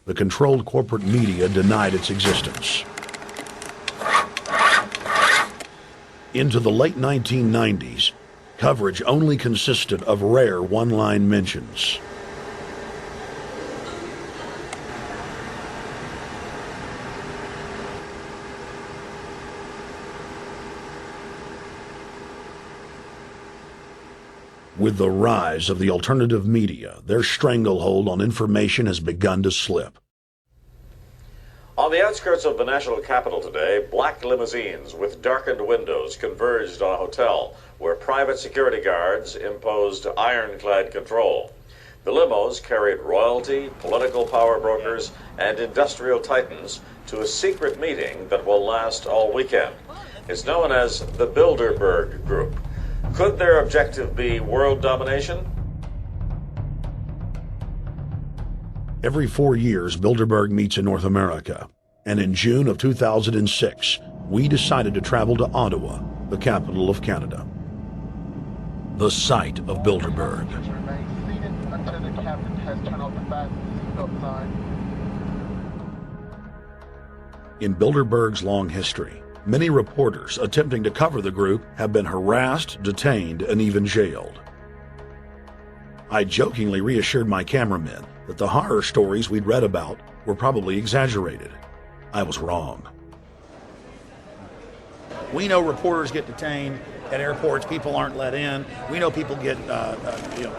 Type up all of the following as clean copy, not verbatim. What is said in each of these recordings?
the controlled corporate media denied its existence. Into the late 1990s, coverage only consisted of rare one-line mentions. With the rise of the alternative media, their stranglehold on information has begun to slip. On the outskirts of the national capital today, black limousines with darkened windows converged on a hotel where private security guards imposed ironclad control. The limos carried royalty, political power brokers, and industrial titans to a secret meeting that will last all weekend. It's known as the Bilderberg Group. Could their objective be world domination? Every 4 years, Bilderberg meets in North America, and in June of 2006, we decided to travel to Ottawa, the capital of Canada. The site of Bilderberg. In Bilderberg's long history, many reporters attempting to cover the group have been harassed, detained, and even jailed. I jokingly reassured my cameramen that the horror stories we'd read about were probably exaggerated. I was wrong. We know reporters get detained at airports, people aren't let in. We know people get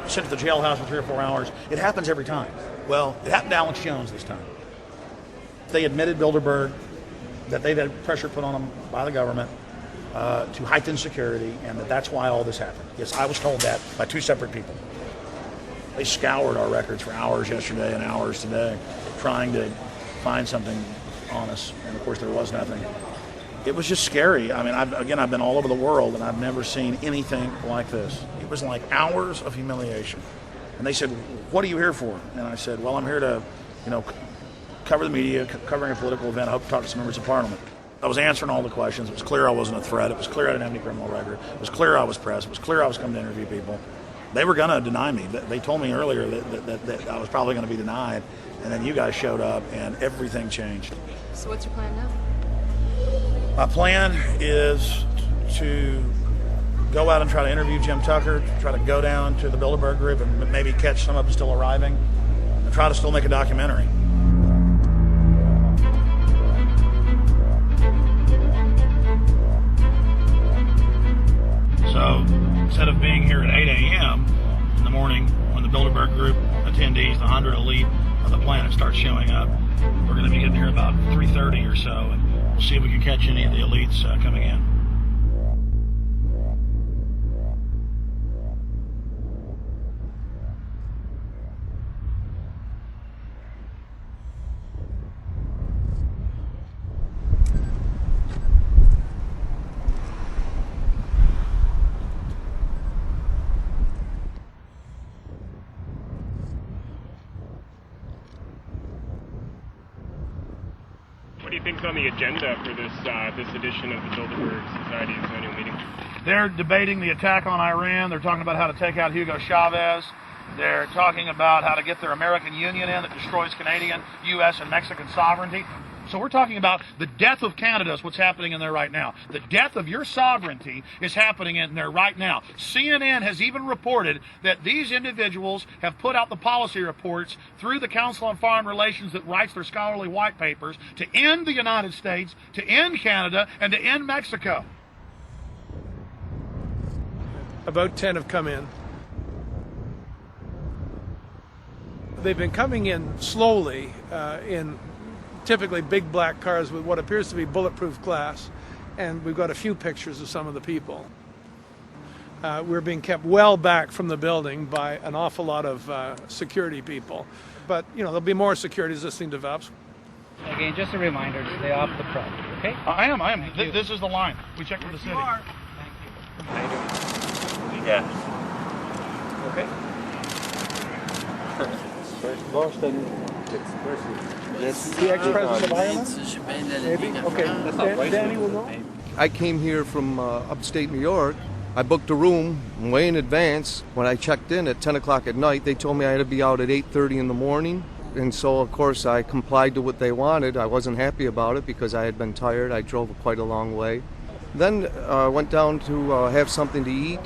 sent to the jailhouse for 3 or 4 hours. It happens every time. Well, it happened to Alex Jones this time. They admitted Bilderberg that they've had pressure put on them by the government to heighten security, and that's why all this happened. Yes, I was told that by 2 separate people. They scoured our records for hours yesterday and hours today, trying to find something on us, and of course there was nothing. It was just scary. I mean, I've been all over the world, and I've never seen anything like this. It was like hours of humiliation. And they said, "What are you here for?" And I said, "Well, I'm here to, cover the media, covering a political event. I hope to talk to some members of Parliament." I was answering all the questions. It was clear I wasn't a threat. It was clear I didn't have any criminal record. It was clear I was press. It was clear I was coming to interview people. They were going to deny me. They told me earlier that I was probably going to be denied, and then you guys showed up, and everything changed. So what's your plan now? My plan is to go out and try to interview Jim Tucker, try to go down to the Bilderberg Group and maybe catch some of them still arriving, and try to still make a documentary. So instead of being here at 8 a.m. in the morning when the Bilderberg Group attendees, the 100 elite of the planet, start showing up, we're going to be getting here about 3:30 or so, and we'll see if we can catch any of the elites coming in. What do you think's on the agenda for this edition of the Bilderberg Society's annual meeting? They're debating the attack on Iran. They're talking about how to take out Hugo Chavez. They're talking about how to get their American Union in that destroys Canadian, U.S., and Mexican sovereignty. So we're talking about the death of Canada is what's happening in there right now. The death of your sovereignty is happening in there right now. CNN has even reported that these individuals have put out the policy reports through the Council on Foreign Relations that writes their scholarly white papers to end the United States, to end Canada, and to end Mexico. About 10 have come in. They've been coming in slowly in typically big black cars with what appears to be bulletproof glass, and we've got a few pictures of some of the people. We're being kept well back from the building by an awful lot of security people, but there'll be more security as this thing develops. Again, just a reminder to stay off the front, okay? I am. This is the line. We checked with the city. Thank you. How you doing? Yeah. Okay. That's the ex-president of Ireland? Maybe? Okay, Danny will know. I came here from upstate New York. I booked a room way in advance. When I checked in at 10 o'clock at night, they told me I had to be out at 8:30 in the morning. And so, of course, I complied to what they wanted. I wasn't happy about it because I had been tired. I drove quite a long way. Then I went down to have something to eat,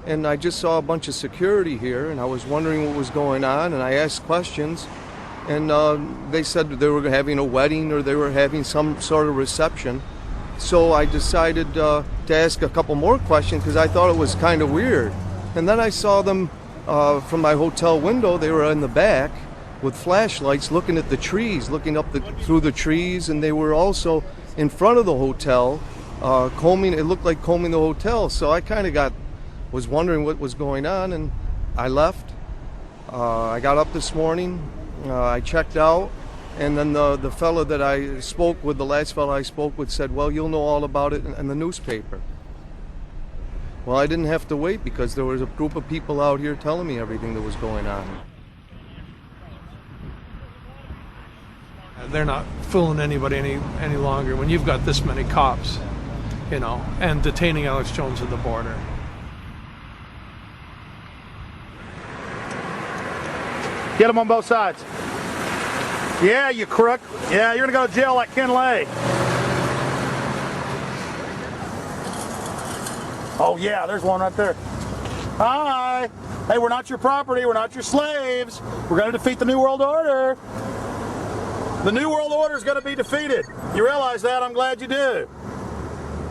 and I just saw a bunch of security here, and I was wondering what was going on, and I asked questions, and they said they were having a wedding or they were having some sort of reception. So I decided to ask a couple more questions because I thought it was kind of weird. And then I saw them from my hotel window. They were in the back with flashlights looking at the trees, looking up through the trees, and they were also in front of the hotel combing. It looked like combing the hotel. So I kind of was wondering what was going on, and I left. I got up this morning. I checked out, and then the fellow that I spoke with, the last fellow I spoke with, said, "Well, you'll know all about it in the newspaper." Well, I didn't have to wait because there was a group of people out here telling me everything that was going on. They're not fooling anybody any longer when you've got this many cops, and detaining Alex Jones at the border. Get them on both sides. Yeah, you crook. Yeah, you're gonna go to jail like Ken Lay. Oh yeah, there's one right there. Hi. Hey, we're not your property. We're not your slaves. We're gonna defeat the New World Order. The New World Order is gonna be defeated. You realize that? I'm glad you do.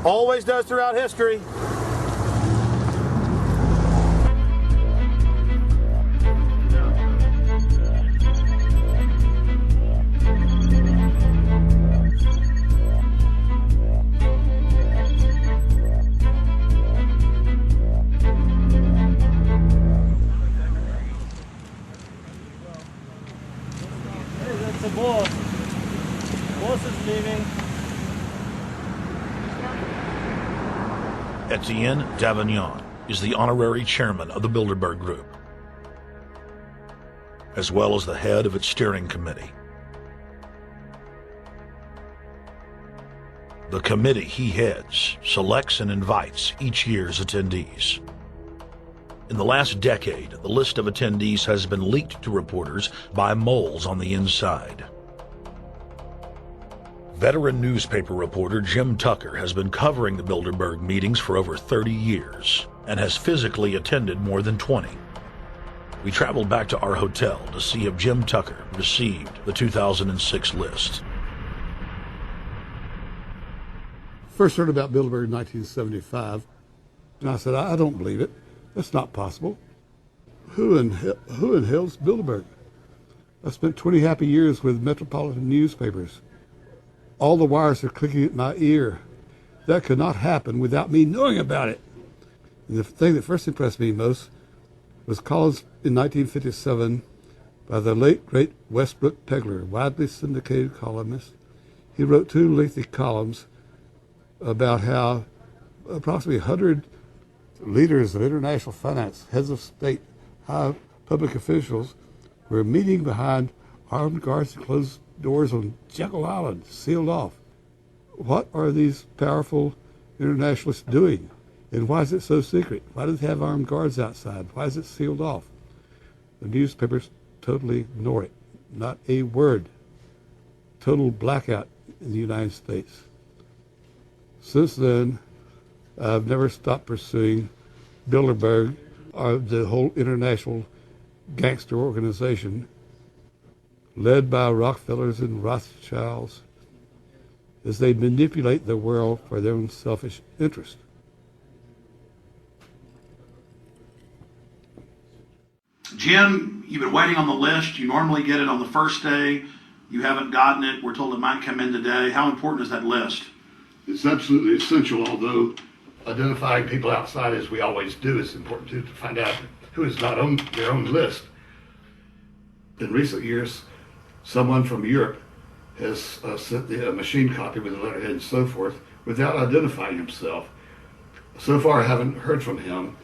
Always does throughout history. The boss. Boss is leaving. Etienne Davignon is the honorary chairman of the Bilderberg Group, as well as the head of its steering committee. The committee he heads selects and invites each year's attendees. In the last decade, the list of attendees has been leaked to reporters by moles on the inside. Veteran newspaper reporter Jim Tucker has been covering the Bilderberg meetings for over 30 years and has physically attended more than 20. We traveled back to our hotel to see if Jim Tucker received the 2006 list. First heard about Bilderberg in 1975, and I said, I don't believe it. That's not possible. Who in hell's Bilderberg? I spent 20 happy years with metropolitan newspapers. All the wires are clicking at my ear. That could not happen without me knowing about it. And the thing that first impressed me most was columns in 1957 by the late, great Westbrook Pegler, widely syndicated columnist. He wrote 2 lengthy columns about how approximately 100 leaders of international finance, heads of state, high public officials were meeting behind armed guards and closed doors on Jekyll Island, sealed off. What are these powerful internationalists doing? And why is it so secret? Why do they have armed guards outside? Why is it sealed off? The newspapers totally ignore it. Not a word. Total blackout in the United States. Since then, I've never stopped pursuing Bilderberg, or the whole international gangster organization led by Rockefellers and Rothschilds, as they manipulate the world for their own selfish interest. Jim, you've been waiting on the list. You normally get it on the first day. You haven't gotten it. We're told it might come in today. How important is that list? It's absolutely essential, although identifying people outside, as we always do, is important too, to find out who is not on their own list. In recent years, someone from Europe has sent a machine copy with a letterhead and so forth without identifying himself. So far, I haven't heard from him,